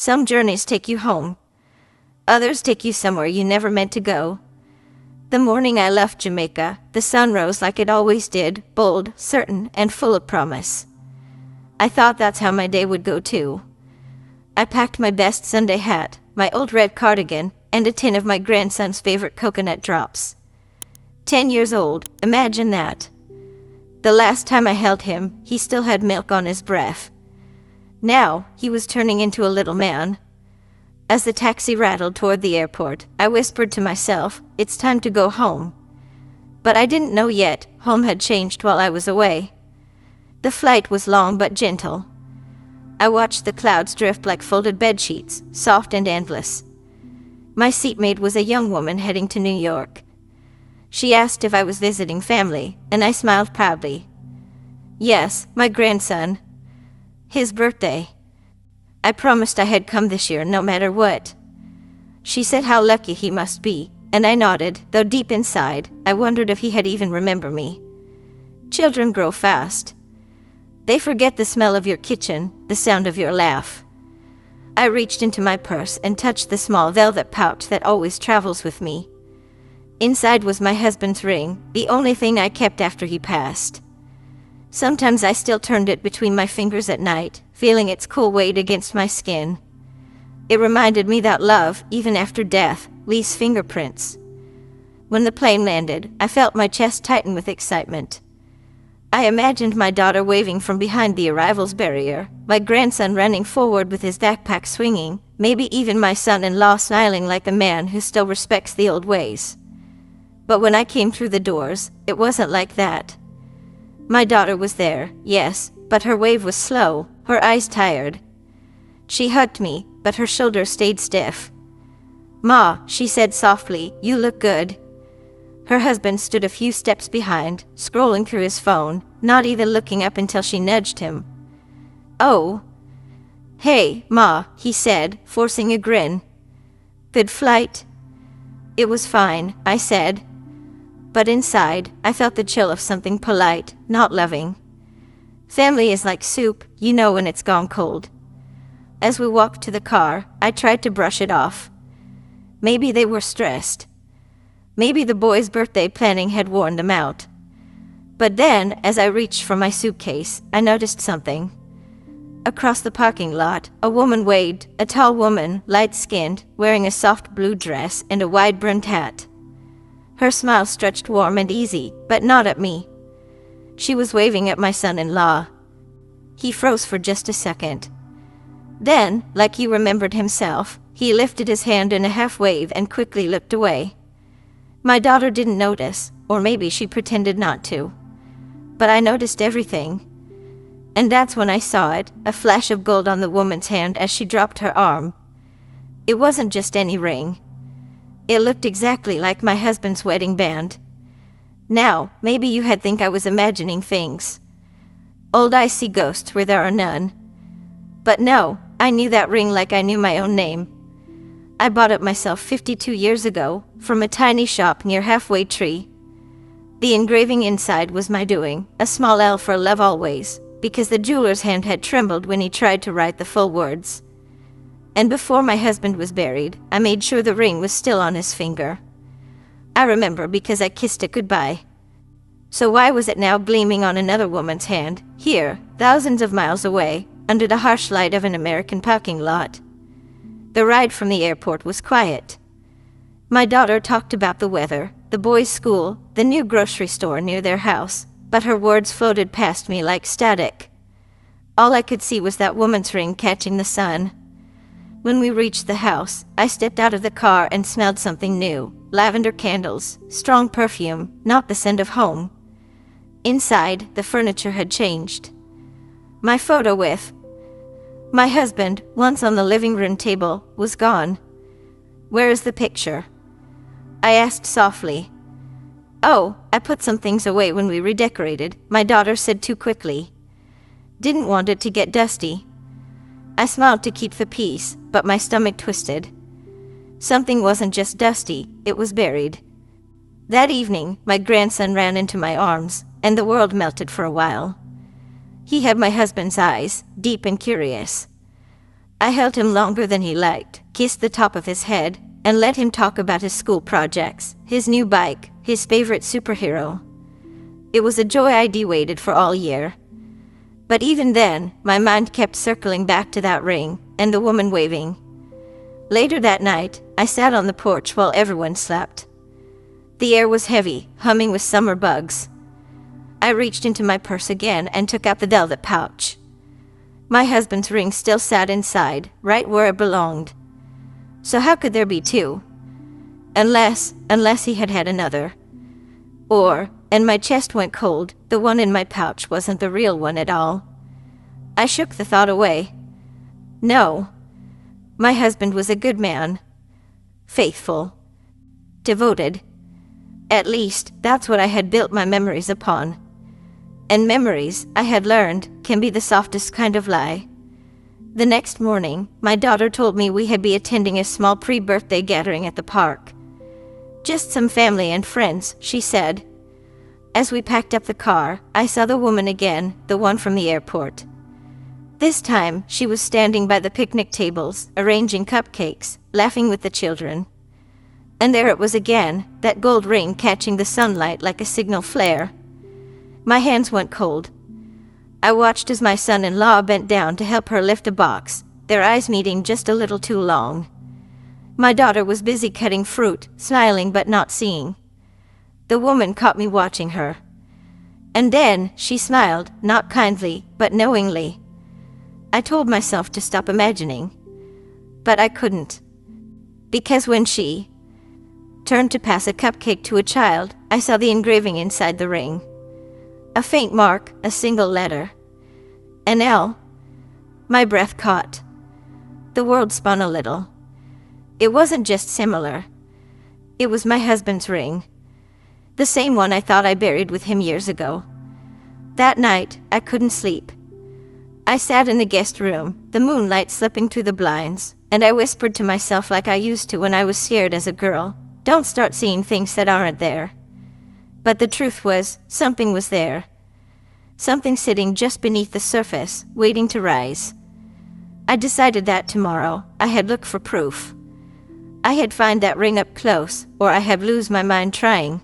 Some journeys take you home. Others take you somewhere you never meant to go. The morning I left Jamaica, the sun rose like it always did, bold, certain, and full of promise. I thought that's how my day would go too. I packed my best Sunday hat, my old red cardigan, and a tin of my grandson's favorite coconut drops. 10 years old, imagine that. The last time I held him, he still had milk on his breath. Now, he was turning into a little man. As the taxi rattled toward the airport, I whispered to myself, it's time to go home. But I didn't know yet, home had changed while I was away. The flight was long but gentle. I watched the clouds drift like folded bedsheets, soft and endless. My seatmate was a young woman heading to New York. She asked if I was visiting family, and I smiled proudly. Yes, my grandson. His birthday. I promised I had come this year no matter what. She said how lucky he must be, and I nodded, though deep inside, I wondered if he had even remembered me. Children grow fast. They forget the smell of your kitchen, the sound of your laugh. I reached into my purse and touched the small velvet pouch that always travels with me. Inside was my husband's ring, the only thing I kept after he passed. Sometimes I still turned it between my fingers at night, feeling its cool weight against my skin. It reminded me that love, even after death, leaves fingerprints. When the plane landed, I felt my chest tighten with excitement. I imagined my daughter waving from behind the arrivals barrier, my grandson running forward with his backpack swinging, maybe even my son-in-law smiling like a man who still respects the old ways. But when I came through the doors, it wasn't like that. My daughter was there, yes, but her wave was slow, her eyes tired. She hugged me, but her shoulders stayed stiff. "Ma," she said softly, "you look good." Her husband stood a few steps behind, scrolling through his phone, not even looking up until she nudged him. "Oh. Hey, Ma," he said, forcing a grin. "Good flight?" "It was fine," I said. But inside, I felt the chill of something polite, not loving. Family is like soup, you know when it's gone cold. As we walked to the car, I tried to brush it off. Maybe they were stressed. Maybe the boys' birthday planning had worn them out. But then, as I reached for my suitcase, I noticed something. Across the parking lot, a woman waved, a tall woman, light-skinned, wearing a soft blue dress and a wide-brimmed hat. Her smile stretched warm and easy, but not at me. She was waving at my son-in-law. He froze for just a second. Then, like he remembered himself, he lifted his hand in a half-wave and quickly looked away. My daughter didn't notice, or maybe she pretended not to. But I noticed everything. And that's when I saw it, a flash of gold on the woman's hand as she dropped her arm. It wasn't just any ring. It looked exactly like my husband's wedding band. Now, maybe you had think I was imagining things. Old eyes see ghosts where there are none. But no, I knew that ring like I knew my own name. I bought it myself 52 years ago, from a tiny shop near Halfway Tree. The engraving inside was my doing, a small L for love always, because the jeweler's hand had trembled when he tried to write the full words. And before my husband was buried, I made sure the ring was still on his finger. I remember because I kissed it goodbye. So why was it now gleaming on another woman's hand, here, thousands of miles away, under the harsh light of an American parking lot? The ride from the airport was quiet. My daughter talked about the weather, the boys' school, the new grocery store near their house, but her words floated past me like static. All I could see was that woman's ring catching the sun. When we reached the house, I stepped out of the car and smelled something new. Lavender candles, strong perfume, not the scent of home. Inside, the furniture had changed. My photo with my husband, once on the living room table, was gone. "Where is the picture?" I asked softly. "Oh, I put some things away when we redecorated," my daughter said too quickly. "Didn't want it to get dusty." I smiled to keep the peace, but my stomach twisted. Something wasn't just dusty, it was buried. That evening, my grandson ran into my arms, and the world melted for a while. He had my husband's eyes, deep and curious. I held him longer than he liked, kissed the top of his head, and let him talk about his school projects, his new bike, his favorite superhero. It was a joy I'd waited for all year. But even then, my mind kept circling back to that ring, and the woman waving. Later that night, I sat on the porch while everyone slept. The air was heavy, humming with summer bugs. I reached into my purse again and took out the velvet pouch. My husband's ring still sat inside, right where it belonged. So how could there be two? Unless he had had another. Or, and my chest went cold, the one in my pouch wasn't the real one at all. I shook the thought away. No. My husband was a good man. Faithful. Devoted. At least, that's what I had built my memories upon. And memories, I had learned, can be the softest kind of lie. The next morning, my daughter told me we had be attending a small pre-birthday gathering at the park. Just some family and friends, she said. As we packed up the car, I saw the woman again, the one from the airport. This time, she was standing by the picnic tables, arranging cupcakes, laughing with the children. And there it was again, that gold ring catching the sunlight like a signal flare. My hands went cold. I watched as my son-in-law bent down to help her lift a box, their eyes meeting just a little too long. My daughter was busy cutting fruit, smiling but not seeing. The woman caught me watching her. And then she smiled, not kindly, but knowingly. I told myself to stop imagining. But I couldn't. Because when she turned to pass a cupcake to a child, I saw the engraving inside the ring. A faint mark, a single letter. An L. My breath caught. The world spun a little. It wasn't just similar. It was my husband's ring. The same one I thought I buried with him years ago. That night, I couldn't sleep. I sat in the guest room, the moonlight slipping through the blinds, and I whispered to myself like I used to when I was scared as a girl, "Don't start seeing things that aren't there." But the truth was, something was there. Something sitting just beneath the surface, waiting to rise. I decided that tomorrow, I had looked for proof. I had find that ring up close, or I had lose my mind trying.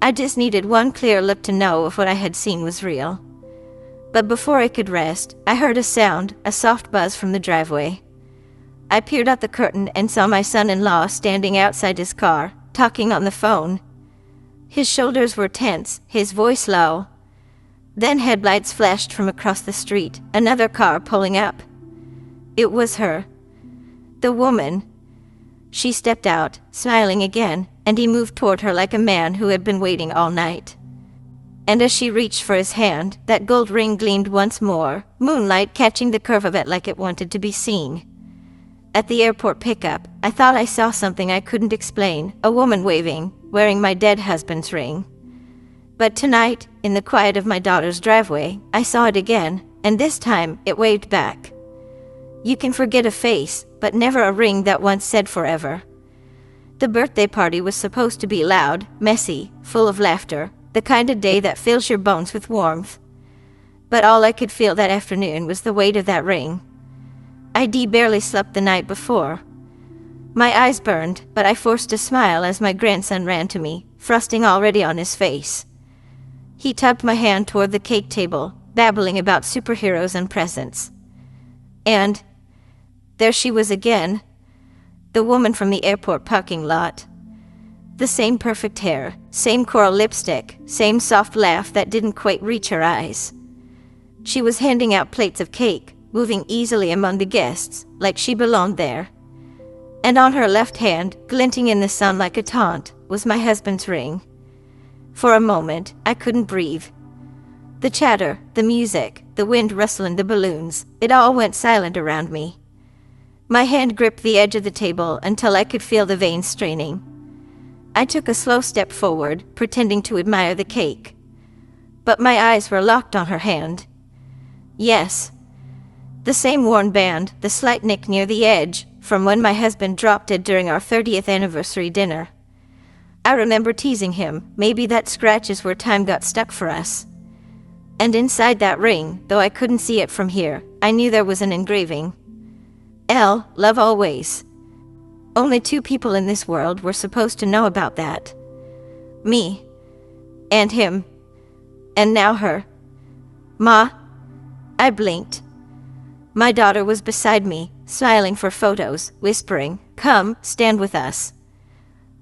I just needed one clear look to know if what I had seen was real. But before I could rest, I heard a sound, a soft buzz from the driveway. I peered out the curtain and saw my son-in-law standing outside his car, talking on the phone. His shoulders were tense, his voice low. Then headlights flashed from across the street, another car pulling up. It was her. The woman. She stepped out, smiling again, and he moved toward her like a man who had been waiting all night. And as she reached for his hand, that gold ring gleamed once more, moonlight catching the curve of it like it wanted to be seen. At the airport pickup, I thought I saw something I couldn't explain, a woman waving, wearing my dead husband's ring. But tonight, in the quiet of my daughter's driveway, I saw it again, and this time it waved back. You can forget a face, but never a ring that once said forever. The birthday party was supposed to be loud, messy, full of laughter, the kind of day that fills your bones with warmth. But all I could feel that afternoon was the weight of that ring. I barely slept the night before. My eyes burned, but I forced a smile as my grandson ran to me, frosting already on his face. He tugged my hand toward the cake table, babbling about superheroes and presents. And there she was again, the woman from the airport parking lot. The same perfect hair, same coral lipstick, same soft laugh that didn't quite reach her eyes. She was handing out plates of cake, moving easily among the guests, like she belonged there. And on her left hand, glinting in the sun like a taunt, was my husband's ring. For a moment, I couldn't breathe. The chatter, the music, the wind rustling the balloons, it all went silent around me. My hand gripped the edge of the table until I could feel the veins straining. I took a slow step forward, pretending to admire the cake. But my eyes were locked on her hand. Yes. The same worn band, the slight nick near the edge, from when my husband dropped it during our 30th anniversary dinner. I remember teasing him, maybe that scratch is where time got stuck for us. And inside that ring, though I couldn't see it from here, I knew there was an engraving. Love always. Only 2 people in this world were supposed to know about that. Me. And him. And now her. Ma. I blinked. My daughter was beside me, smiling for photos, whispering, "Come, stand with us."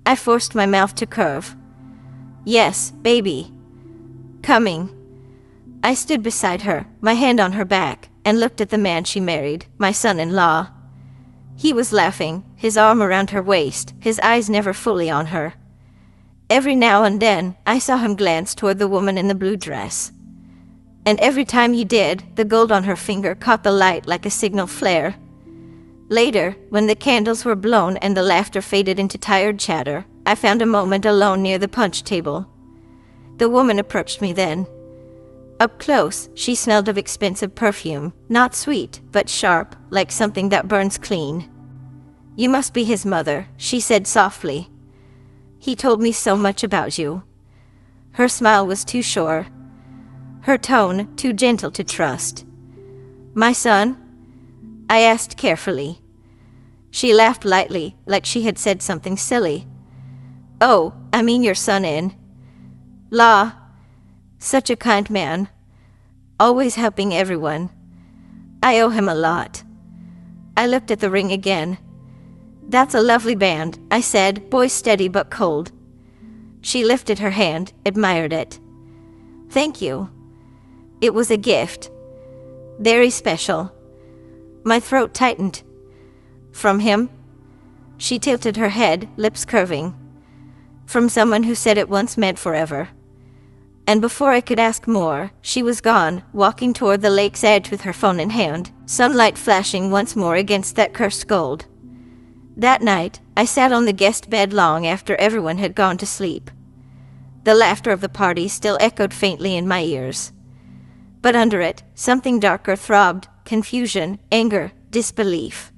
I forced my mouth to curve. "Yes, baby. Coming." I stood beside her, my hand on her back, and looked at the man she married, my son-in-law. He was laughing, his arm around her waist, his eyes never fully on her. Every now and then, I saw him glance toward the woman in the blue dress. And every time he did, the gold on her finger caught the light like a signal flare. Later, when the candles were blown and the laughter faded into tired chatter, I found a moment alone near the punch table. The woman approached me then. Up close, she smelled of expensive perfume, not sweet, but sharp, like something that burns clean. "You must be his mother," she said softly. "He told me so much about you." Her smile was too sure. Her tone too gentle to trust. "My son?" I asked carefully. She laughed lightly, like she had said something silly. "Oh, I mean your son-in-law. Such a kind man. Always helping everyone. I owe him a lot." I looked at the ring again. "That's a lovely band," I said, voice steady but cold. She lifted her hand, admired it. "Thank you. It was a gift. Very special." My throat tightened. "From him?" She tilted her head, lips curving. "From someone who said it once meant forever." And before I could ask more, she was gone, walking toward the lake's edge with her phone in hand, sunlight flashing once more against that cursed gold. That night, I sat on the guest bed long after everyone had gone to sleep. The laughter of the party still echoed faintly in my ears. But under it, something darker throbbed, confusion, anger, disbelief.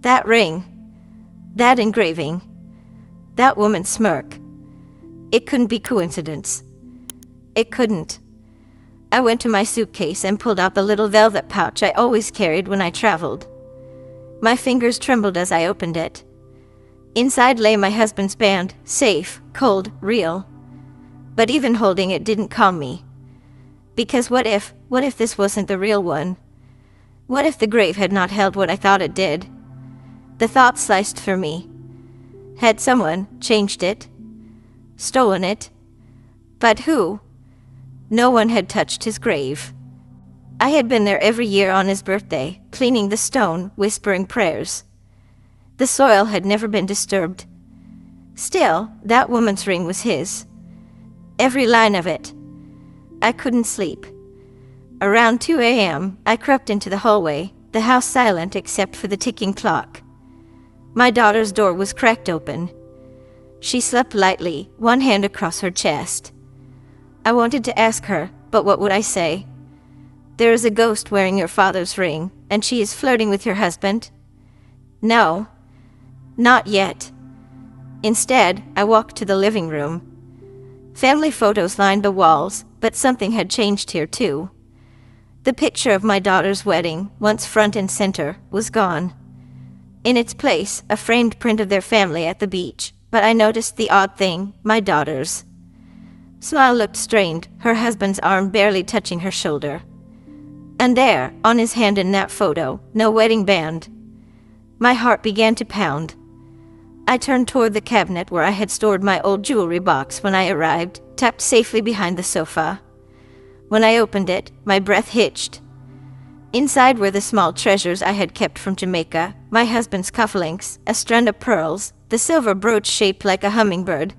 That ring. That engraving. That woman's smirk. It couldn't be coincidence. It couldn't. I went to my suitcase and pulled out the little velvet pouch I always carried when I traveled. My fingers trembled as I opened it. Inside lay my husband's band, safe, cold, real. But even holding it didn't calm me. Because what if this wasn't the real one? What if the grave had not held what I thought it did? The thought sliced through me. Had someone changed it? Stolen it? But who? No one had touched his grave. I had been there every year on his birthday, cleaning the stone, whispering prayers. The soil had never been disturbed. Still, that woman's ring was his. Every line of it. I couldn't sleep. Around 2 a.m., I crept into the hallway, the house silent except for the ticking clock. My daughter's door was cracked open. She slept lightly, one hand across her chest. I wanted to ask her, but what would I say? "There is a ghost wearing your father's ring, and she is flirting with your husband?" No, not yet. Instead, I walked to the living room. Family photos lined the walls, but something had changed here too. The picture of my daughter's wedding, once front and center, was gone. In its place, a framed print of their family at the beach, but I noticed the odd thing, my daughter's smile looked strained, her husband's arm barely touching her shoulder. And there, on his hand in that photo, no wedding band. My heart began to pound. I turned toward the cabinet where I had stored my old jewelry box when I arrived, tucked safely behind the sofa. When I opened it, my breath hitched. Inside were the small treasures I had kept from Jamaica, my husband's cufflinks, a strand of pearls, the silver brooch shaped like a hummingbird.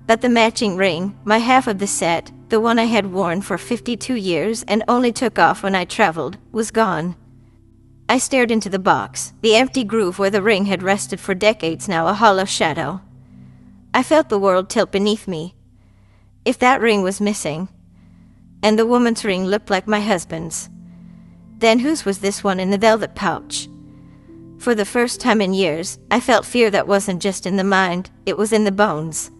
But the matching ring, my half of the set, the one I had worn for 52 years and only took off when I traveled, was gone. I stared into the box, the empty groove where the ring had rested for decades now a hollow shadow. I felt the world tilt beneath me. If that ring was missing, and the woman's ring looked like my husband's, then whose was this one in the velvet pouch? For the first time in years, I felt fear that wasn't just in the mind, it was in the bones.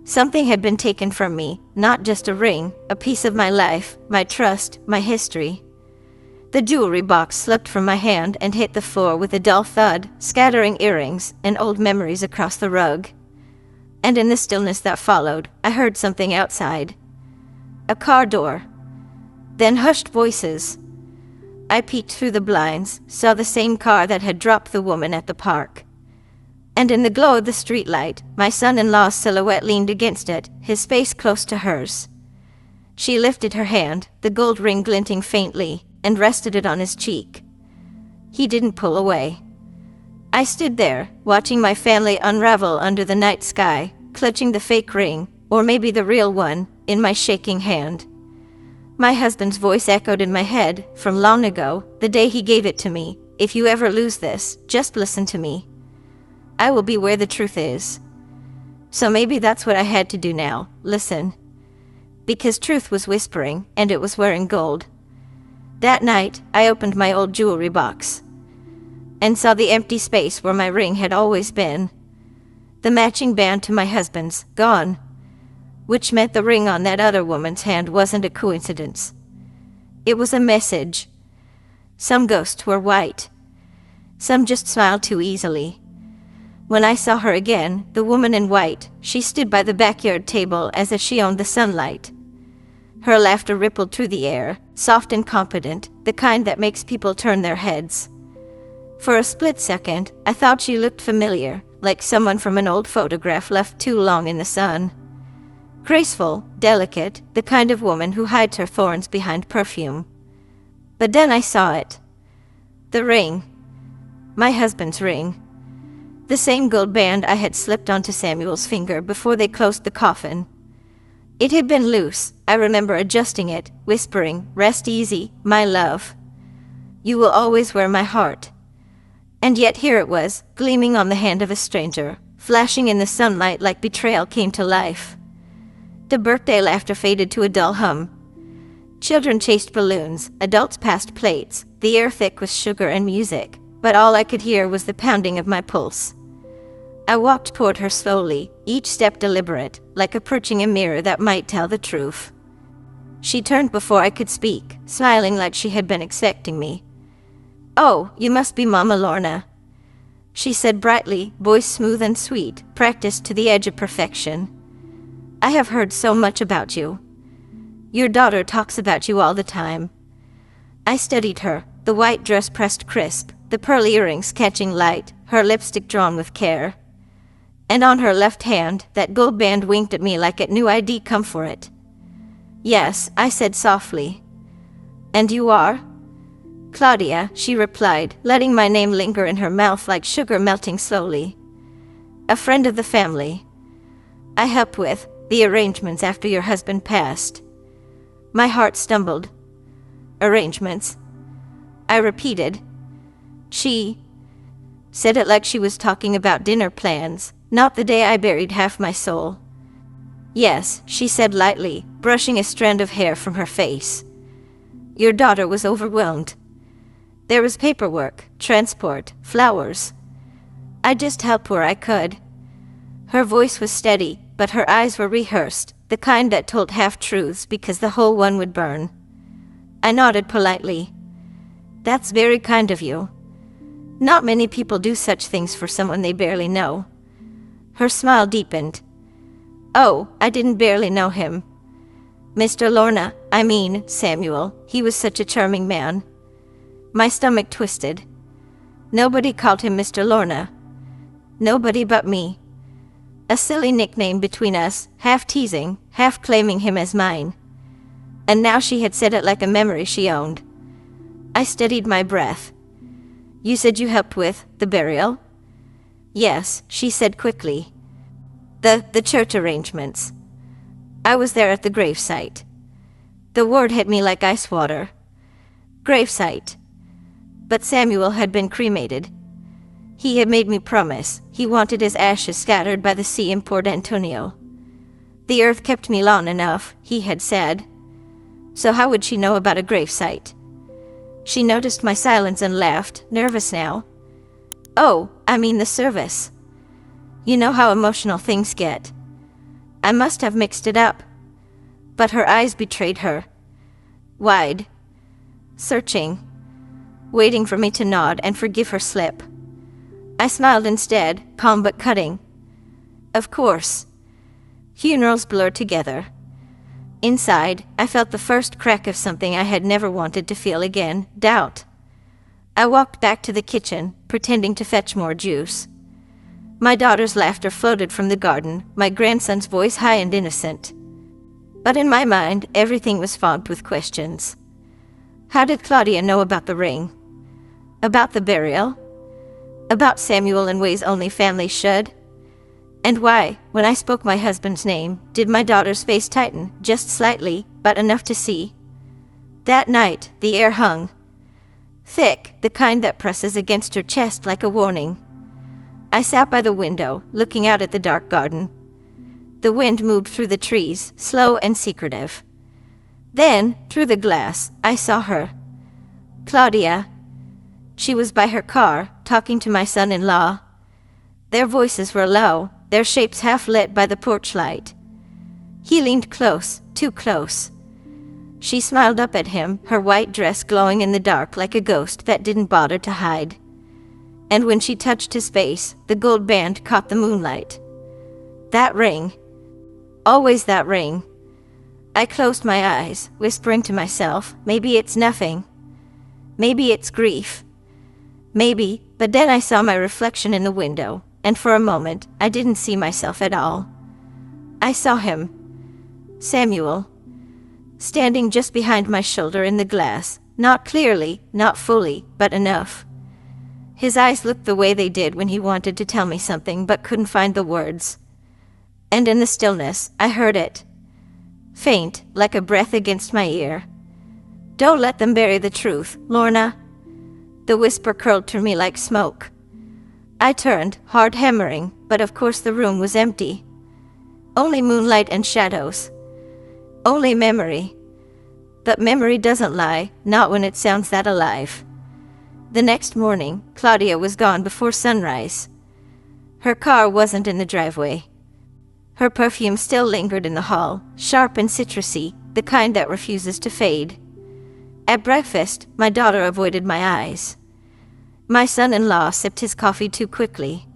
Something had been taken from me, not just a ring, a piece of my life, my trust, my history. The jewelry box slipped from my hand and hit the floor with a dull thud, scattering earrings and old memories across the rug. And in the stillness that followed, I heard something outside. A car door. Then hushed voices. I peeked through the blinds, saw the same car that had dropped the woman at the park. And in the glow of the streetlight, my son-in-law's silhouette leaned against it, his face close to hers. She lifted her hand, the gold ring glinting faintly, and rested it on his cheek. He didn't pull away. I stood there, watching my family unravel under the night sky, clutching the fake ring, or maybe the real one, in my shaking hand. My husband's voice echoed in my head, from long ago, the day he gave it to me. If you ever lose this, just listen to me. I will be where the truth is. So maybe that's what I had to do now, listen. Because truth was whispering, and it was wearing gold. That night, I opened my old jewelry box and saw the empty space where my ring had always been. The matching band to my husband's, gone, which meant the ring on that other woman's hand wasn't a coincidence. It was a message. Some ghosts were white. Some just smiled too easily. When I saw her again, the woman in white, she stood by the backyard table as if she owned the sunlight. Her laughter rippled through the air, soft and confident, the kind that makes people turn their heads. For a split second, I thought she looked familiar, like someone from an old photograph left too long in the sun. Graceful, delicate, the kind of woman who hides her thorns behind perfume. But then I saw it. The ring. My husband's ring. The same gold band I had slipped onto Samuel's finger before they closed the coffin. It had been loose. I remember adjusting it, whispering, "Rest easy, my love. You will always wear my heart." And yet here it was, gleaming on the hand of a stranger, flashing in the sunlight like betrayal came to life. The birthday laughter faded to a dull hum. Children chased balloons, adults passed plates, the air thick with sugar and music, but all I could hear was the pounding of my pulse. I walked toward her slowly, each step deliberate, like approaching a mirror that might tell the truth. She turned before I could speak, smiling like she had been expecting me. "Oh, you must be Mama Lorna," she said brightly, voice smooth and sweet, practiced to the edge of perfection. "I have heard so much about you. Your daughter talks about you all the time." I studied her, the white dress pressed crisp, the pearl earrings catching light, her lipstick drawn with care. And on her left hand, that gold band winked at me like it knew I'd come for it. "Yes," I said softly. "And you are?" "Claudia," she replied, letting my name linger in her mouth like sugar melting slowly. "A friend of the family. I helped with the arrangements after your husband passed." My heart stumbled. "Arrangements?" I repeated. She said it like she was talking about dinner plans, not the day I buried half my soul. "Yes," she said lightly, brushing a strand of hair from her face. "Your daughter was overwhelmed. There was paperwork, transport, flowers. I just helped where I could." Her voice was steady, but her eyes were rehearsed, the kind that told half-truths because the whole one would burn. I nodded politely. "That's very kind of you. Not many people do such things for someone they barely know." Her smile deepened. "Oh, I didn't barely know him. Mr. Lorna, I mean, Samuel, he was such a charming man." My stomach twisted. Nobody called him Mr. Lorna. Nobody but me. A silly nickname between us, half teasing, half claiming him as mine. And now she had said it like a memory she owned. I steadied my breath. "You said you helped with the burial?" "Yes," she said quickly. The church arrangements. I was there at the gravesite." The word hit me like ice water. Gravesite. But Samuel had been cremated. He had made me promise. He wanted his ashes scattered by the sea in Port Antonio. The earth kept me long enough, he had said. So how would she know about a gravesite? She noticed my silence and laughed, nervous now. "Oh, I mean the service. You know how emotional things get." I must have mixed it up. But her eyes betrayed her. Wide. Searching. waiting for me to nod and forgive her slip. I smiled instead, calm but cutting. Of course. Funerals blur together. Inside, I felt the first crack of something I had never wanted to feel again, doubt. I walked back to the kitchen, pretending to fetch more juice. My daughter's laughter floated from the garden, my grandson's voice high and innocent. But in my mind, everything was fogged with questions. How did Claudia know about the ring? About the burial? About Samuel in ways only families should? And why, when I spoke my husband's name, did my daughter's face tighten, just slightly, but enough to see? That night, the air hung. Thick, the kind that presses against your chest like a warning. I sat by the window, looking out at the dark garden. The wind moved through the trees, slow and secretive. Then, through the glass, I saw her. Claudia. She was by her car, talking to my son-in-law. Their voices were low, their shapes half lit by the porch light. He leaned close, too close. She smiled up at him, her white dress glowing in the dark like a ghost that didn't bother to hide. And when she touched his face, the gold band caught the moonlight. That ring. Always that ring. I closed my eyes, whispering to myself, maybe it's nothing. Maybe it's grief. Maybe, but then I saw my reflection in the window, and for a moment, I didn't see myself at all. I saw him. Samuel. Standing just behind my shoulder in the glass, not clearly, not fully, but enough. His eyes looked the way they did when he wanted to tell me something but couldn't find the words. And in the stillness, I heard it. Faint, like a breath against my ear. Don't let them bury the truth, Lorna. The whisper curled through me like smoke. I turned, hard hammering, but of course the room was empty. Only moonlight and shadows. Only memory. But memory doesn't lie, not when it sounds that alive. The next morning, Claudia was gone before sunrise. Her car wasn't in the driveway. Her perfume still lingered in the hall, sharp and citrusy, the kind that refuses to fade. At breakfast, my daughter avoided my eyes. My son-in-law sipped his coffee too quickly.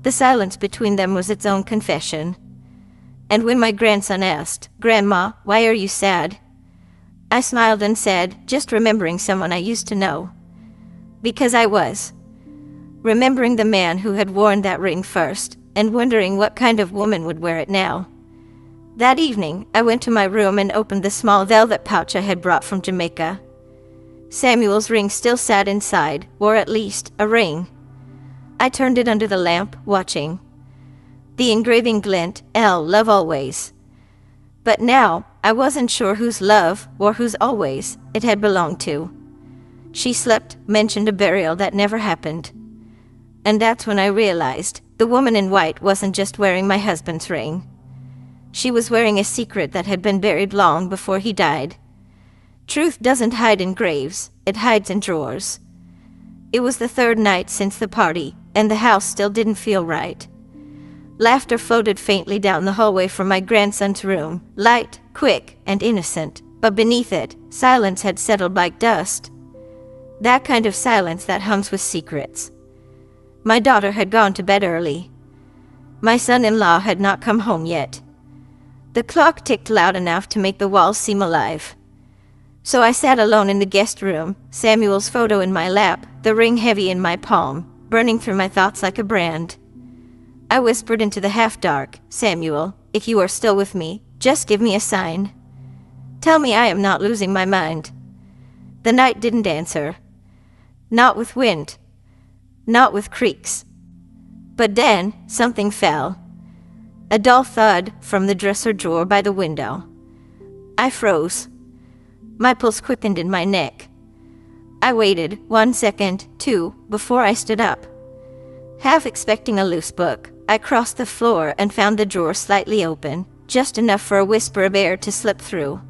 The silence between them was its own confession. And when my grandson asked, "Grandma, why are you sad?" I smiled and said, just remembering someone I used to know. Because I was. Remembering the man who had worn that ring first, and wondering what kind of woman would wear it now. That evening, I went to my room and opened the small velvet pouch I had brought from Jamaica. Samuel's ring still sat inside, or at least, a ring. I turned it under the lamp, watching. The engraving glint, L, love always. But now, I wasn't sure whose love, or whose always, it had belonged to. She slept, mentioned a burial that never happened. And that's when I realized the woman in white wasn't just wearing my husband's ring. She was wearing a secret that had been buried long before he died. Truth doesn't hide in graves, it hides in drawers. It was the third night since the party, and the house still didn't feel right. Laughter floated faintly down the hallway from my grandson's room, light, quick, and innocent, but beneath it, silence had settled like dust. That kind of silence that hums with secrets. My daughter had gone to bed early. My son-in-law had not come home yet. The clock ticked loud enough to make the walls seem alive. So I sat alone in the guest room, Samuel's photo in my lap, the ring heavy in my palm, burning through my thoughts like a brand. I whispered into the half-dark, "Samuel, if you are still with me, just give me a sign. Tell me I am not losing my mind." The night didn't answer. Not with wind. Not with creaks. But then, something fell. A dull thud from the dresser drawer by the window. I froze. My pulse quickened in my neck. I waited 1 second, 2, before I stood up. Half expecting a loose book, I crossed the floor and found the drawer slightly open, just enough for a whisper of air to slip through.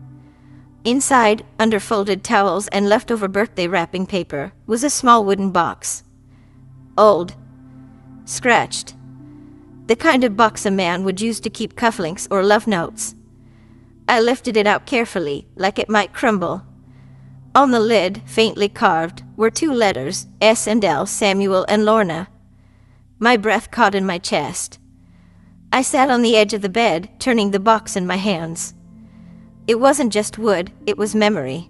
Inside, under folded towels and leftover birthday wrapping paper, was a small wooden box. Old. Scratched. The kind of box a man would use to keep cufflinks or love notes. I lifted it out carefully, like it might crumble. On the lid, faintly carved, were 2 letters, S and L, Samuel and Lorna. My breath caught in my chest. I sat on the edge of the bed, turning the box in my hands. It wasn't just wood, it was memory.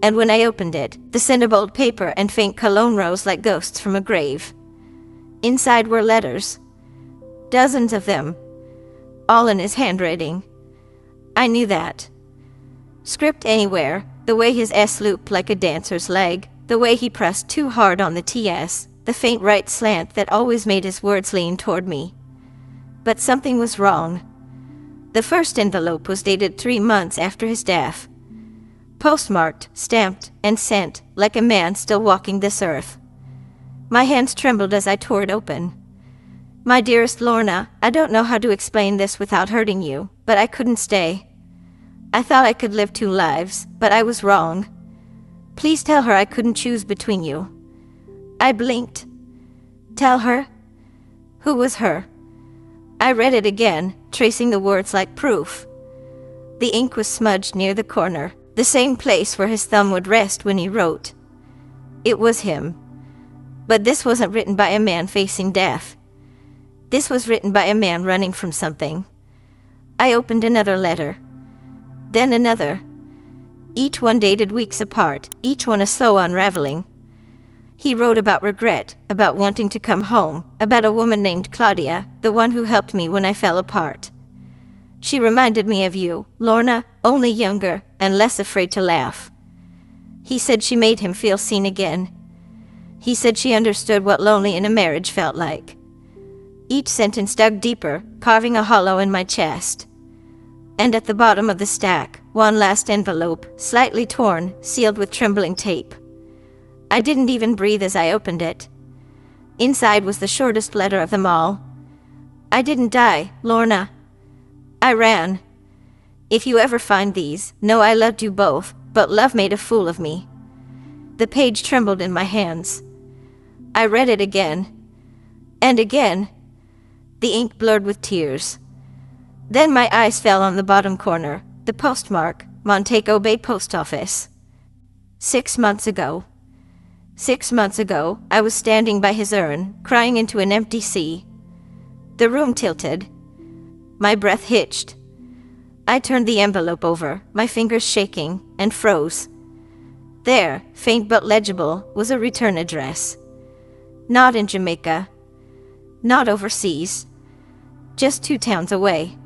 And when I opened it, the scent of old paper and faint cologne rose like ghosts from a grave. Inside were letters. Dozens of them. All in his handwriting. I knew that. Script anywhere, the way his S looped like a dancer's leg, the way he pressed too hard on the TS, the faint right slant that always made his words lean toward me. But something was wrong. The first envelope was dated 3 months after his death. Postmarked, stamped, and sent, like a man still walking this earth. My hands trembled as I tore it open. My dearest Lorna, I don't know how to explain this without hurting you, but I couldn't stay. I thought I could live 2 lives, but I was wrong. Please tell her I couldn't choose between you. I blinked. Tell her? Who was her? I read it again, tracing the words like proof. The ink was smudged near the corner, the same place where his thumb would rest when he wrote. It was him. But this wasn't written by a man facing death. This was written by a man running from something. I opened another letter. Then another. Each one dated weeks apart, each one a slow unraveling. He wrote about regret, about wanting to come home, about a woman named Claudia, the one who helped me when I fell apart. She reminded me of you, Lorna, only younger and less afraid to laugh. He said she made him feel seen again. He said she understood what lonely in a marriage felt like. Each sentence dug deeper, carving a hollow in my chest. And at the bottom of the stack, one last envelope, slightly torn, sealed with trembling tape. I didn't even breathe as I opened it. Inside was the shortest letter of them all. I didn't die, Lorna. I ran. If you ever find these, know I loved you both, but love made a fool of me. The page trembled in my hands. I read it again. And again. The ink blurred with tears. Then my eyes fell on the bottom corner, the postmark, Montego Bay Post Office. 6 months ago. 6 months ago, I was standing by his urn, crying into an empty sea. The room tilted. My breath hitched. I turned the envelope over, my fingers shaking, and froze. There, faint but legible, was a return address. Not in Jamaica. Not overseas. Just 2 towns away.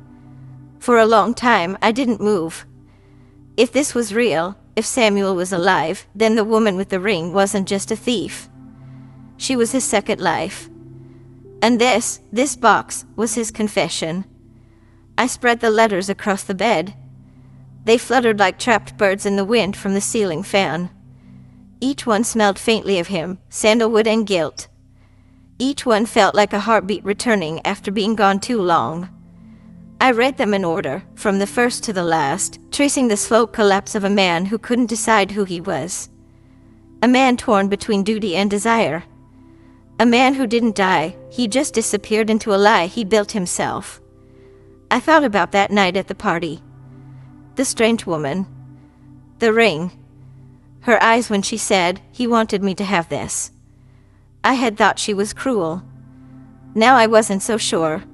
For a long time, I didn't move. If this was real, if Samuel was alive, then the woman with the ring wasn't just a thief. She was his second life. And this box, was his confession. I spread the letters across the bed. They fluttered like trapped birds in the wind from the ceiling fan. Each one smelled faintly of him, sandalwood and guilt. Each one felt like a heartbeat returning after being gone too long. I read them in order, from the first to the last, tracing the slow collapse of a man who couldn't decide who he was. A man torn between duty and desire. A man who didn't die, he just disappeared into a lie he built himself. I thought about that night at the party. The strange woman. The ring. Her eyes when she said, he wanted me to have this. I had thought she was cruel. Now I wasn't so sure.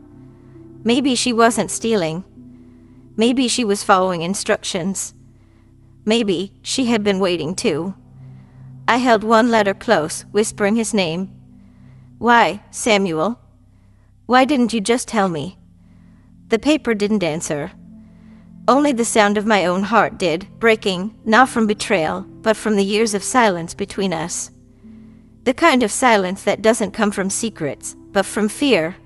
Maybe she wasn't stealing. Maybe she was following instructions. Maybe she had been waiting too. I held one letter close, whispering his name. Why, Samuel? Why didn't you just tell me? The paper didn't answer. Only the sound of my own heart did, breaking, not from betrayal, but from the years of silence between us. The kind of silence that doesn't come from secrets, but from fear.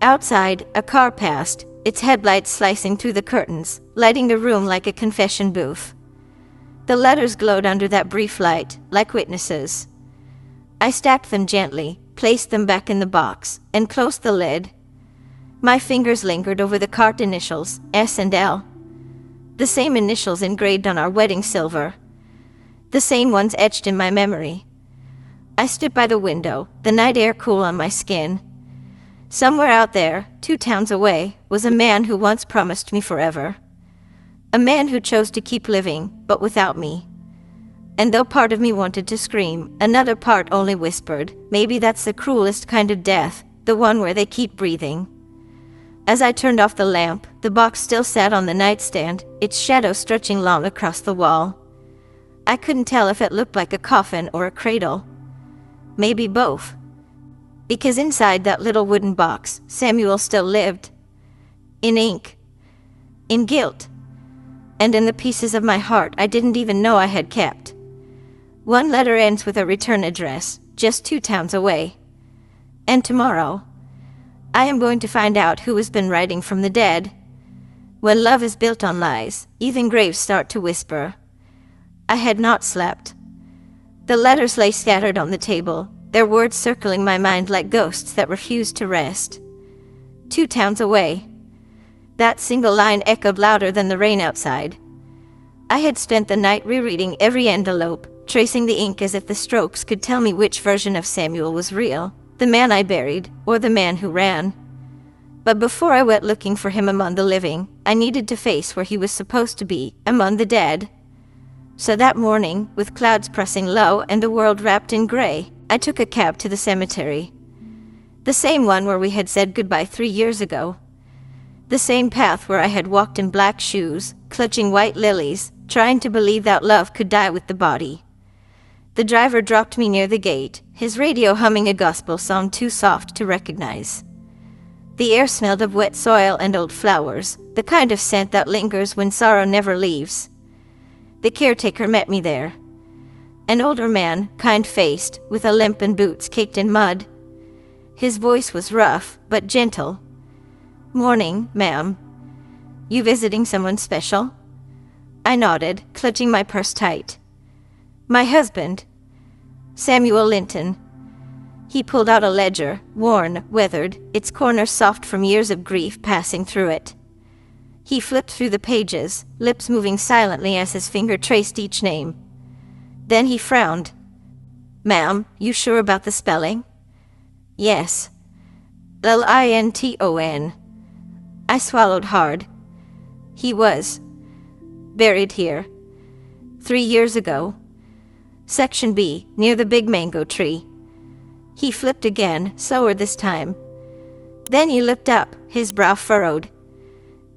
Outside, a car passed, its headlights slicing through the curtains, lighting the room like a confession booth. The letters glowed under that brief light, like witnesses. I stacked them gently, placed them back in the box, and closed the lid. My fingers lingered over the cart initials, S and L. The same initials engraved on our wedding silver. The same ones etched in my memory. I stood by the window, the night air cool on my skin. Somewhere out there, 2 towns away, was a man who once promised me forever. A man who chose to keep living, but without me. And though part of me wanted to scream, another part only whispered, maybe that's the cruelest kind of death, the one where they keep breathing. As I turned off the lamp, the box still sat on the nightstand, its shadow stretching long across the wall. I couldn't tell if it looked like a coffin or a cradle. Maybe both. Because inside that little wooden box, Samuel still lived. In ink. In guilt. And in the pieces of my heart I didn't even know I had kept. One letter ends with a return address, just 2 towns away. And tomorrow, I am going to find out who has been writing from the dead. When love is built on lies, even graves start to whisper. I had not slept. The letters lay scattered on the table, their words circling my mind like ghosts that refused to rest. 2 towns away. That single line echoed louder than the rain outside. I had spent the night rereading every envelope, tracing the ink as if the strokes could tell me which version of Samuel was real, the man I buried, or the man who ran. But before I went looking for him among the living, I needed to face where he was supposed to be, among the dead. So that morning, with clouds pressing low and the world wrapped in gray, I took a cab to the cemetery. The same one where we had said goodbye 3 years ago. The same path where I had walked in black shoes, clutching white lilies, trying to believe that love could die with the body. The driver dropped me near the gate, his radio humming a gospel song too soft to recognize. The air smelled of wet soil and old flowers, the kind of scent that lingers when sorrow never leaves. The caretaker met me there. An older man, kind-faced, with a limp and boots caked in mud. His voice was rough, but gentle. "Morning, ma'am. You visiting someone special?" I nodded, clutching my purse tight. "My husband, Samuel Linton." He pulled out a ledger, worn, weathered, its corners soft from years of grief passing through it. He flipped through the pages, lips moving silently as his finger traced each name. Then he frowned. "Ma'am, you sure about the spelling?" "Yes. Linton." I swallowed hard. He was buried here 3 years ago. Section B, near the big mango tree. He flipped again, slower this time. Then he looked up, his brow furrowed.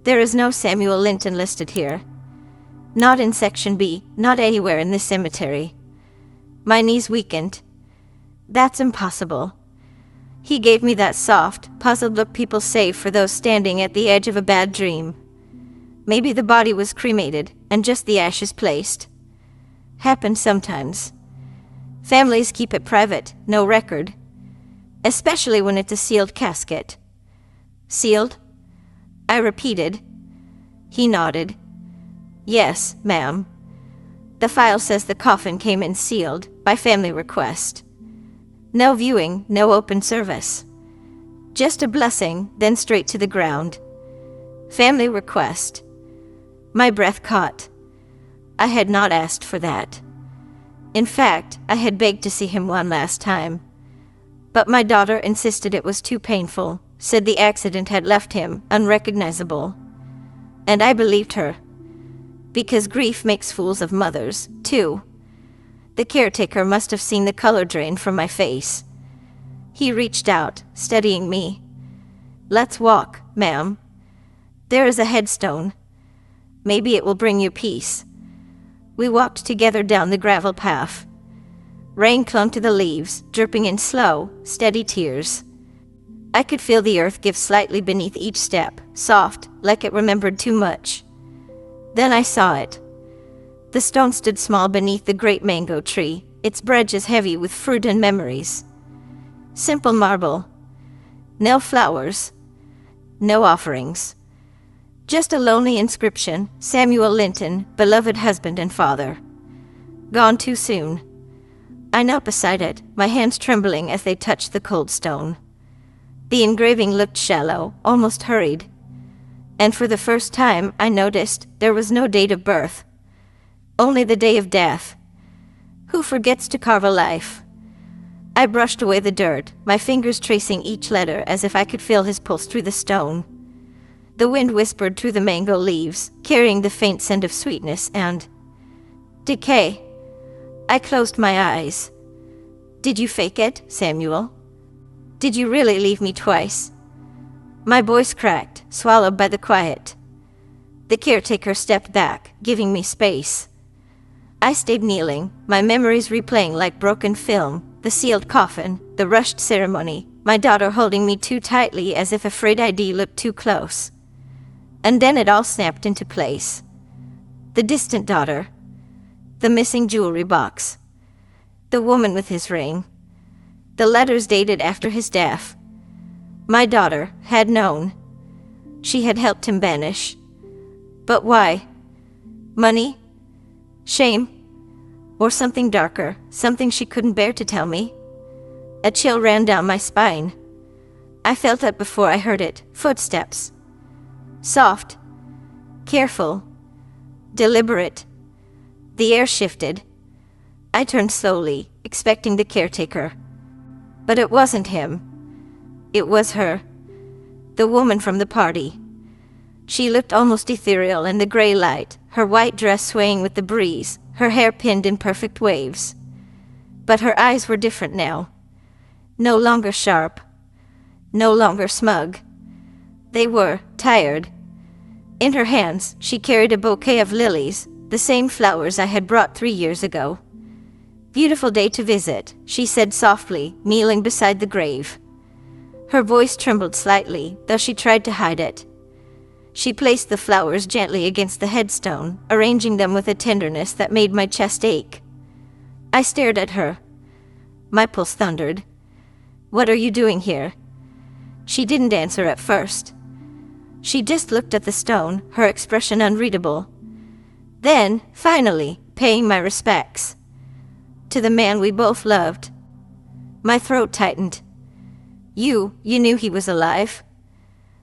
"There is no Samuel Linton listed here. Not in Section B, not anywhere in this cemetery." My knees weakened. "That's impossible." He gave me that soft, puzzled look people save for those standing at the edge of a bad dream. Maybe the body was cremated, and just the ashes placed. Happens sometimes. Families keep it private, no record. Especially when it's a sealed casket. "Sealed?" I repeated. He nodded. "Yes, ma'am. The file says the coffin came in sealed, by family request. No viewing, no open service. Just a blessing, then straight to the ground. Family request." My breath caught. I had not asked for that. In fact, I had begged to see him one last time. But my daughter insisted it was too painful, said the accident had left him unrecognizable. And I believed her. Because grief makes fools of mothers, too. The caretaker must have seen the color drain from my face. He reached out, steadying me. "Let's walk, ma'am. There is a headstone. Maybe it will bring you peace." We walked together down the gravel path. Rain clung to the leaves, dripping in slow, steady tears. I could feel the earth give slightly beneath each step, soft, like it remembered too much. Then I saw it. The stone stood small beneath the great mango tree, its branches heavy with fruit and memories. Simple marble. No flowers. No offerings. Just a lonely inscription, "Samuel Linton, beloved husband and father." Gone too soon. I knelt beside it, my hands trembling as they touched the cold stone. The engraving looked shallow, almost hurried. And for the first time, I noticed there was no date of birth. Only the day of death. Who forgets to carve a life? I brushed away the dirt, my fingers tracing each letter as if I could feel his pulse through the stone. The wind whispered through the mango leaves, carrying the faint scent of sweetness and decay. I closed my eyes. Did you fake it, Samuel? Did you really leave me twice? My voice cracked, swallowed by the quiet. The caretaker stepped back, giving me space. I stayed kneeling, my memories replaying like broken film, the sealed coffin, the rushed ceremony, my daughter holding me too tightly as if afraid I'd looked too close. And then it all snapped into place. The distant daughter. The missing jewelry box. The woman with his ring. The letters dated after his death. My daughter had known. She had helped him banish. But why? Money? Shame? Or something darker, something she couldn't bear to tell me? A chill ran down my spine. I felt it before I heard it. Footsteps. Soft. Careful. Deliberate. The air shifted. I turned slowly, expecting the caretaker. But it wasn't him. It was her. The woman from the party. She looked almost ethereal in the gray light, her white dress swaying with the breeze, her hair pinned in perfect waves. But her eyes were different now. No longer sharp. No longer smug. They were tired. In her hands, she carried a bouquet of lilies, the same flowers I had brought 3 years ago. "Beautiful day to visit," she said softly, kneeling beside the grave. Her voice trembled slightly, though she tried to hide it. She placed the flowers gently against the headstone, arranging them with a tenderness that made my chest ache. I stared at her. My pulse thundered. "What are you doing here?" She didn't answer at first. She just looked at the stone, her expression unreadable. Then, finally, paying my respects. To the man we both loved. My throat tightened. You knew he was alive?"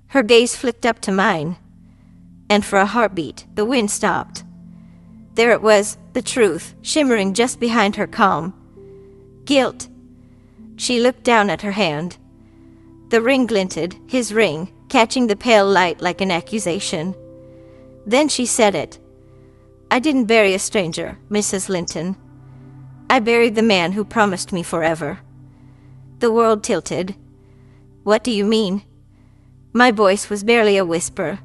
Her gaze flicked up to mine. And for a heartbeat, the wind stopped. There it was, the truth, shimmering just behind her calm. Guilt. She looked down at her hand. The ring glinted, his ring, catching the pale light like an accusation. Then she said it. "I didn't bury a stranger, Mrs. Linton. I buried the man who promised me forever." The world tilted. "What do you mean?" My voice was barely a whisper.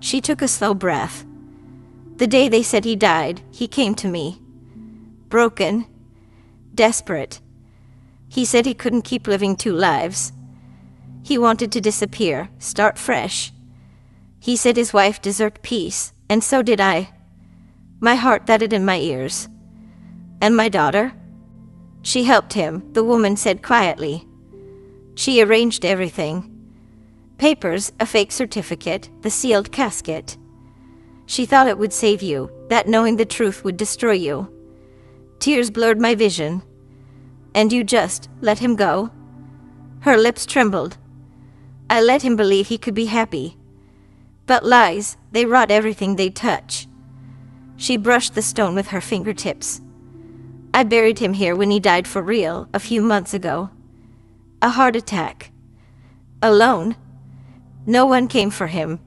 She took a slow breath. "The day they said he died, he came to me. Broken. Desperate. He said he couldn't keep living 2 lives. He wanted to disappear, start fresh. He said his wife deserved peace, and so did I. My heart thudded in my ears. And my daughter? She helped him, the woman said quietly. She arranged everything. Papers, a fake certificate, the sealed casket. She thought it would save you, that knowing the truth would destroy you. Tears blurred my vision. And you just let him go?" Her lips trembled. "I let him believe he could be happy. But lies, they rot everything they touch." She brushed the stone with her fingertips. "I buried him here when he died for real, a few months ago. A heart attack. Alone. No one came for him."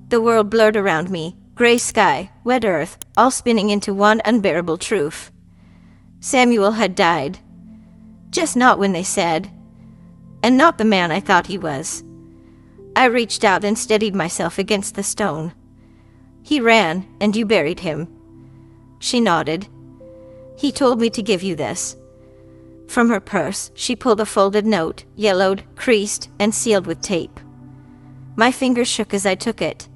The world blurred around me, gray sky, wet earth, all spinning into one unbearable truth. Samuel had died. Just not when they said. And not the man I thought he was. I reached out and steadied myself against the stone. "He ran, and you buried him." She nodded. "He told me to give you this." From her purse, she pulled a folded note, yellowed, creased, and sealed with tape. My fingers shook as I took it.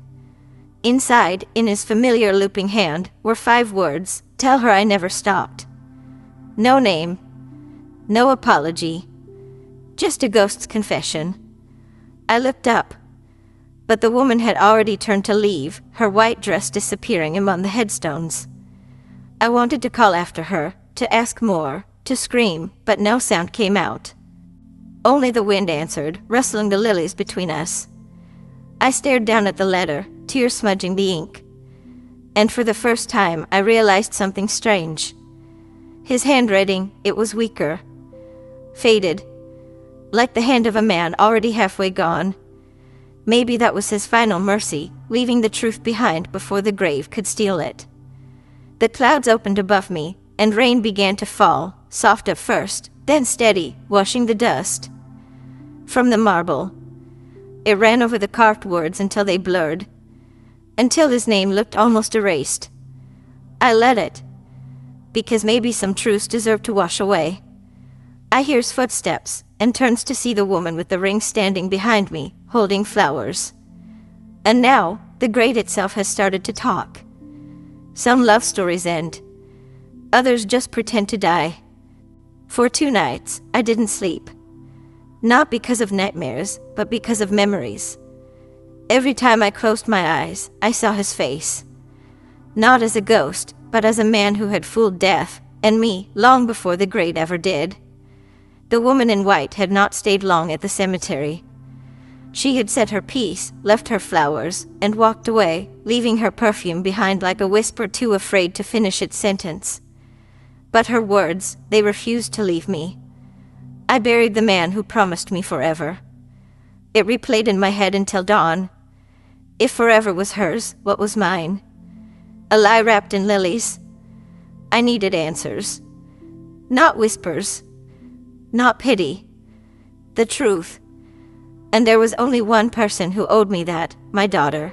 Inside, in his familiar looping hand, were 5 words, "Tell her I never stopped." No name. No apology. Just a ghost's confession. I looked up. But the woman had already turned to leave, her white dress disappearing among the headstones. I wanted to call after her, to ask more, to scream, but no sound came out. Only the wind answered, rustling the lilies between us. I stared down at the letter, tears smudging the ink. And for the first time, I realized something strange. His handwriting, it was weaker. Faded. Like the hand of a man already halfway gone. Maybe that was his final mercy, leaving the truth behind before the grave could steal it. The clouds opened above me, and rain began to fall, soft at first, then steady, washing the dust from the marble. It ran over the carved words until they blurred, until his name looked almost erased. I let it, because maybe some truths deserve to wash away. I hears footsteps, and turns to see the woman with the ring standing behind me, holding flowers. And now, the grate itself has started to talk. Some love stories end. Others just pretend to die. For 2 nights, I didn't sleep. Not because of nightmares, but because of memories. Every time I closed my eyes, I saw his face. Not as a ghost, but as a man who had fooled death, and me, long before the grate ever did. The woman in white had not stayed long at the cemetery. She had said her piece, left her flowers, and walked away, leaving her perfume behind like a whisper too afraid to finish its sentence. But her words, they refused to leave me. I buried the man who promised me forever. It replayed in my head until dawn. If forever was hers, what was mine? A lie wrapped in lilies? I needed answers. Not whispers. Not pity. The truth. And there was only one person who owed me that, my daughter.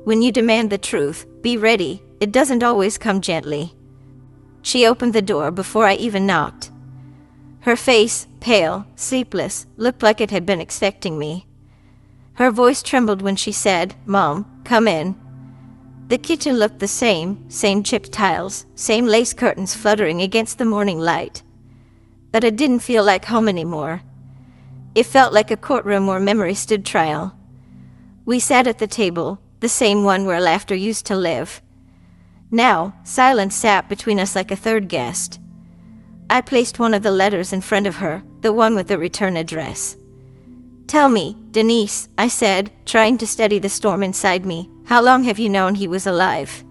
When you demand the truth, be ready, it doesn't always come gently. She opened the door before I even knocked. Her face, pale, sleepless, looked like it had been expecting me. Her voice trembled when she said, "Mom, come in." The kitchen looked the same chipped tiles, same lace curtains fluttering against the morning light. But it didn't feel like home anymore. It felt like a courtroom where memory stood trial. We sat at the table, the same one where laughter used to live. Now, silence sat between us like a third guest. I placed one of the letters in front of her, the one with the return address. "Tell me, Denise," I said, trying to steady the storm inside me, "how long have you known he was alive?"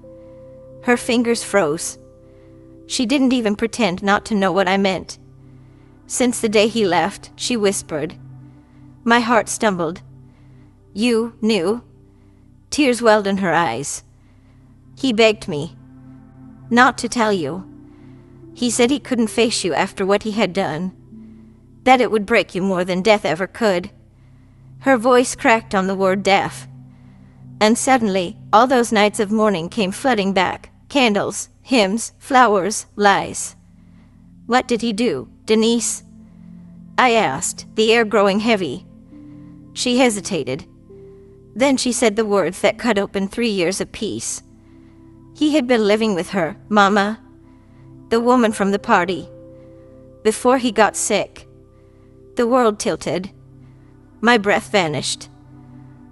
Her fingers froze. She didn't even pretend not to know what I meant. "Since the day he left," she whispered. My heart stumbled. "You knew?" Tears welled in her eyes. "He begged me not to tell you. He said he couldn't face you after what he had done, that it would break you more than death ever could." Her voice cracked on the word death. And suddenly, all those nights of mourning came flooding back. Candles, hymns, flowers, lies. "What did he do, Denise?" I asked, the air growing heavy. She hesitated. Then she said the words that cut open 3 years of peace. "He had been living with her, Mama, the woman from the party, before he got sick." The world tilted. My breath vanished.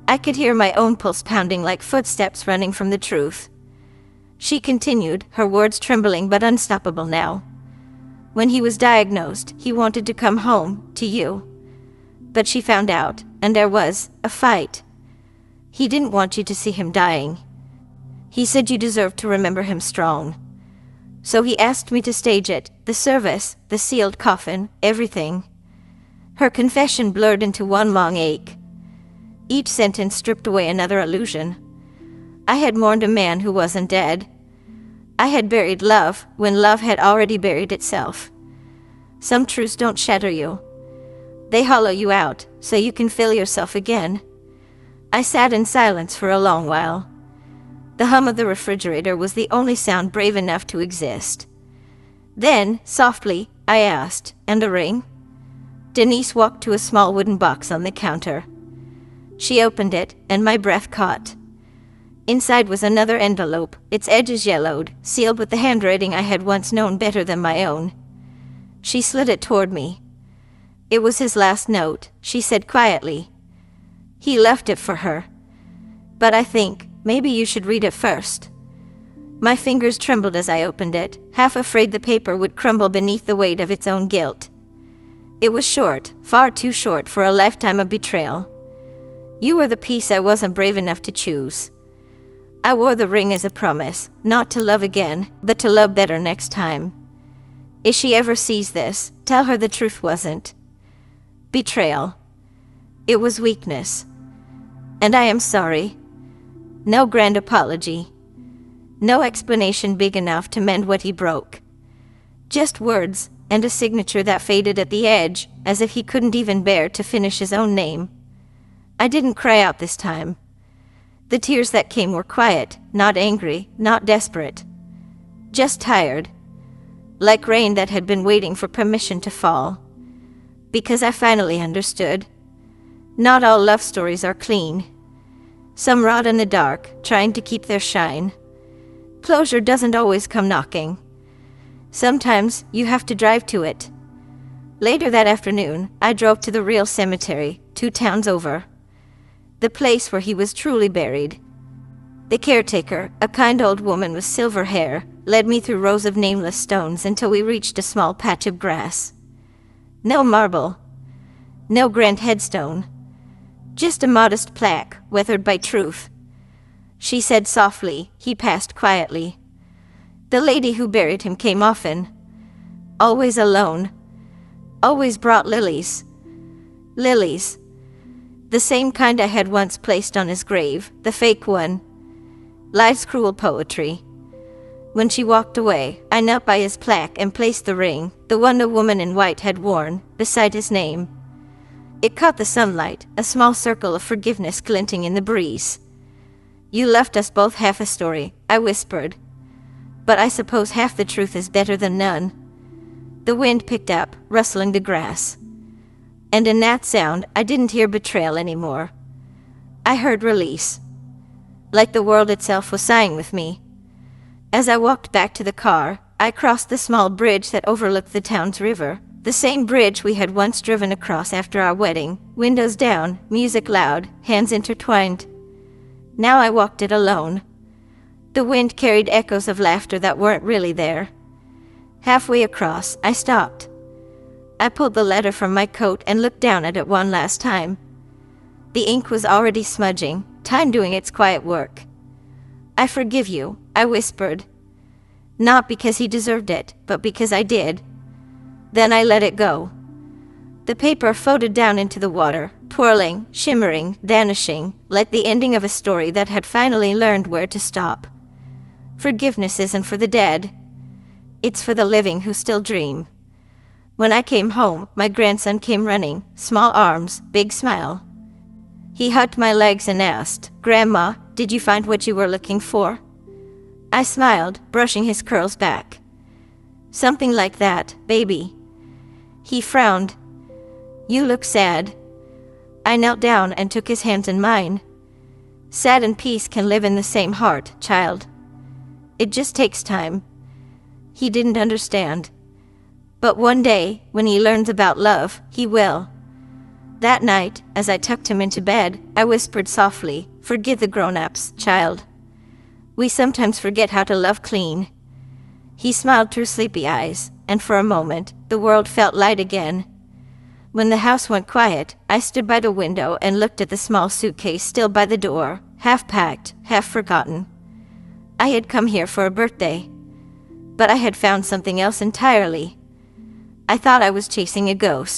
I could hear my own pulse pounding like footsteps running from the truth. She continued, her words trembling but unstoppable now. "When he was diagnosed, he wanted to come home, to you. But she found out, and there was a fight. He didn't want you to see him dying. He said you deserved to remember him strong. So he asked me to stage it, the service, the sealed coffin, everything." Her confession blurred into one long ache. Each sentence stripped away another illusion. I had mourned a man who wasn't dead. I had buried love when love had already buried itself. Some truths don't shatter you. They hollow you out so you can feel yourself again. I sat in silence for a long while. The hum of the refrigerator was the only sound brave enough to exist. Then, softly, I asked, "And a ring?" Denise walked to a small wooden box on the counter. She opened it, and my breath caught. Inside was another envelope, its edges yellowed, sealed with the handwriting I had once known better than my own. She slid it toward me. "It was his last note," she said quietly. "He left it for her. But I think, maybe you should read it first." My fingers trembled as I opened it, half afraid the paper would crumble beneath the weight of its own guilt. It was short, far too short for a lifetime of betrayal. "You were the piece I wasn't brave enough to choose. I wore the ring as a promise, not to love again, but to love better next time. If she ever sees this, tell her the truth wasn't betrayal. It was weakness. And I am sorry. No grand apology. No explanation big enough to mend what he broke. Just words, and a signature that faded at the edge, as if he couldn't even bear to finish his own name. I didn't cry out this time. The tears that came were quiet, not angry, not desperate. Just tired. Like rain that had been waiting for permission to fall. Because I finally understood. Not all love stories are clean. Some rot in the dark, trying to keep their shine. Closure doesn't always come knocking. Sometimes you have to drive to it. Later that afternoon, I drove to the real cemetery, 2 towns over. The place where he was truly buried. The caretaker, a kind old woman with silver hair, led me through rows of nameless stones until we reached a small patch of grass. No marble. No grand headstone. Just a modest plaque, weathered by truth. She said softly, he passed quietly. The lady who buried him came often. Always alone. Always brought lilies. Lilies. The same kind I had once placed on his grave, the fake one. Life's cruel poetry. When she walked away, I knelt by his plaque and placed the ring, the one the woman in white had worn, beside his name. It caught the sunlight, a small circle of forgiveness glinting in the breeze. You left us both half a story, I whispered. But I suppose half the truth is better than none. The wind picked up, rustling the grass. And in that sound, I didn't hear betrayal anymore. I heard release. Like the world itself was sighing with me. As I walked back to the car, I crossed the small bridge that overlooked the town's river, the same bridge we had once driven across after our wedding, windows down, music loud, hands intertwined. Now I walked it alone. The wind carried echoes of laughter that weren't really there. Halfway across, I stopped. I pulled the letter from my coat and looked down at it one last time. The ink was already smudging, time doing its quiet work. I forgive you, I whispered. Not because he deserved it, but because I did. Then I let it go. The paper floated down into the water, twirling, shimmering, vanishing, like the ending of a story that had finally learned where to stop. Forgiveness isn't for the dead. It's for the living who still dream. When I came home, my grandson came running, small arms, big smile. He hugged my legs and asked, "Grandma, did you find what you were looking for?" I smiled, brushing his curls back. "Something like that, baby." He frowned. "You look sad." I knelt down and took his hands in mine. Sad and peace can live in the same heart, child. It just takes time. He didn't understand. But one day, when he learns about love, he will. That night, as I tucked him into bed, I whispered softly, "Forgive the grown-ups, child. We sometimes forget how to love clean." He smiled through sleepy eyes, and for a moment, the world felt light again. When the house went quiet, I stood by the window and looked at the small suitcase still by the door, half packed, half forgotten. I had come here for a birthday. But I had found something else entirely. I thought I was chasing a ghost.